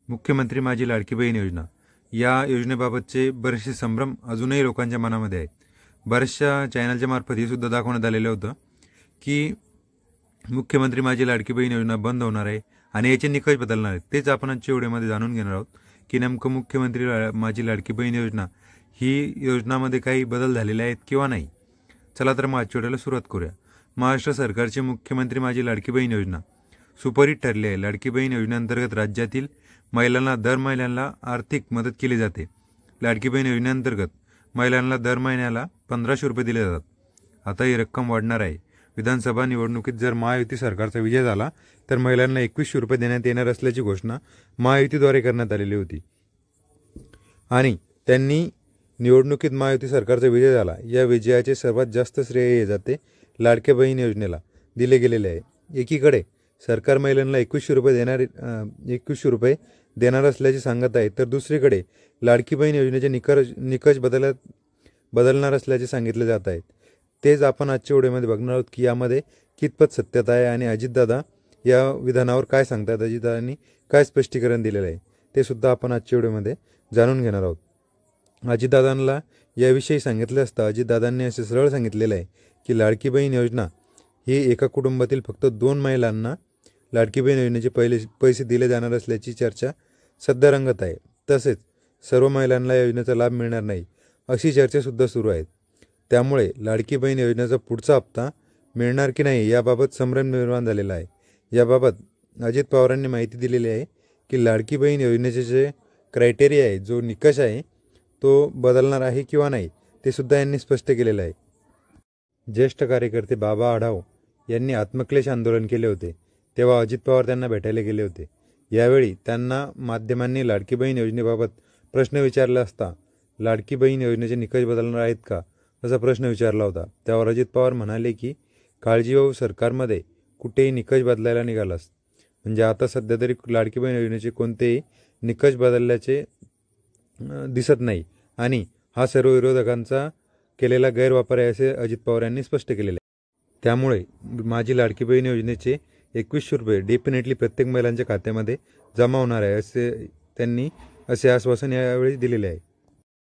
मुख्यमंत्री माझी लाडकी बहीण योजना या योजनेबाबतचे बरेचसे संभ्रम अजूनही लोकांच्या मनामध्ये आहेत। बऱ्याचशा चॅनलच्या मार्फत हे सुद्धा दाखवण्यात आलेलं होतं की मुख्यमंत्री माझी लाडकी बहीण योजना बंद होणार आहे आणि याचे निकष बदलणार आहेत। तेच आपण आजच्या व्हिडिओमध्ये जाणून घेणार आहोत की नेमकं मुख्यमंत्री माझी लाडकी बहीण योजना ही योजनामध्ये काही बदल झालेले आहेत किंवा नाही। चला तर मग आजच्या व्हिडिओला सुरुवात करूया। महाराष्ट्र सरकारची मुख्यमंत्री माझी लाडकी बहीण योजना सुपरहिट ठरली आहे। लाडकी बहीण योजनेअंतर्गत राज्यातील महिलांना दर महिन्याला आर्थिक मदत केली जाते। लाडकी बहीण योजनेअंतर्गत महिलांना दर महिन्याला 1500 रुपये दिले जातात। आता ही रक्कम वाढणार आहे। विधानसभा निवडणुकीत जर महायुती सरकारचा विजय झाला तर महिलांना 2100 रुपये देण्यात येणार असल्याची घोषणा महायुतीद्वारे करण्यात आलेली होती आणि त्यांनी निवडणुकीत महायुती सरकारचा विजय झाला या विजयाचे सर्वात जास्त श्रेय हे जाते लाडकी बहीण योजनेला दिले गेलेले आहे। एकीकडे सरकार महिलांना 2100 रुपये देणार असल्याचे सांगत आहे, तर दुसरीकडे लाडकी बहीण योजनेचे निकष बदलणार असल्याचे सांगितले जात आहेत। तेच आपण आजच्या व्हिडिओमध्ये बघणार आहोत की यामध्ये कितपत सत्यता आहे आणि अजितदादा या विधानावर काय सांगतात, अजितदादांनी काय स्पष्टीकरण दिलेले आहे ते सुद्धा आपण आजच्या व्हिडिओमध्ये जाणून घेणार आहोत। अजितदादांना याविषयी सांगितले असता अजितदादांनी असे सरळ सांगितलेले आहे की लाडकी बहीण योजना ही एका कुटुंबातील फक्त 2 महिलांना लाडकी बहीण योजनेचे पैसे दिले जाणार असल्याची चर्चा सध्या रंगत आहे। तसेच सर्व महिलांना या योजनेचा लाभ मिळणार नाही अशी चर्चा सुद्धा सुरू आहे। त्यामुळे लाडकी बहीण योजनेचा पुढचा हप्ता मिळणार की नाही याबाबत संभ्रम निर्माण झालेला आहे। याबाबत अजित पवारांनी माहिती दिलेली आहे की लाडकी बहीण योजनेचे जे क्रायटेरिया आहे, जो निकष आहे तो बदलणार आहे किंवा नाही ते सुद्धा यांनी स्पष्ट केलेलं आहे। ज्येष्ठ कार्यकर्ते बाबा आढाव यांनी आत्मक्लेश आंदोलन केले होते, तेव्हा अजित पवार त्यांना भेटायला गेले होते। यावेळी त्यांना माध्यमांनी लाडकी बहीण योजनेबाबत प्रश्न विचारला असता लाडकी बहीण योजनेचे निकष बदलणार आहेत का असा प्रश्न विचारला होता। त्यावर अजित पवार म्हणाले की काळजी भाऊ, सरकारमध्ये कुठेही निकष बदलायला निघालास, म्हणजे आता सध्या तरी लाडकी बहीण योजनेचे कोणतेही निकष बदलल्याचे दिसत नाही आणि हा सर्व विरोधकांचा केलेला गैरवापर आहे असे अजित पवार यांनी स्पष्ट केलेले आहे। त्यामुळे माझी लाडकी बहीण योजनेचे 2100 रुपये डेफिनेटली प्रत्येक महिलांच्या खात्यामध्ये जमा होणार आहे असे त्यांनी आश्वासन यावेळी दिलेले आहे।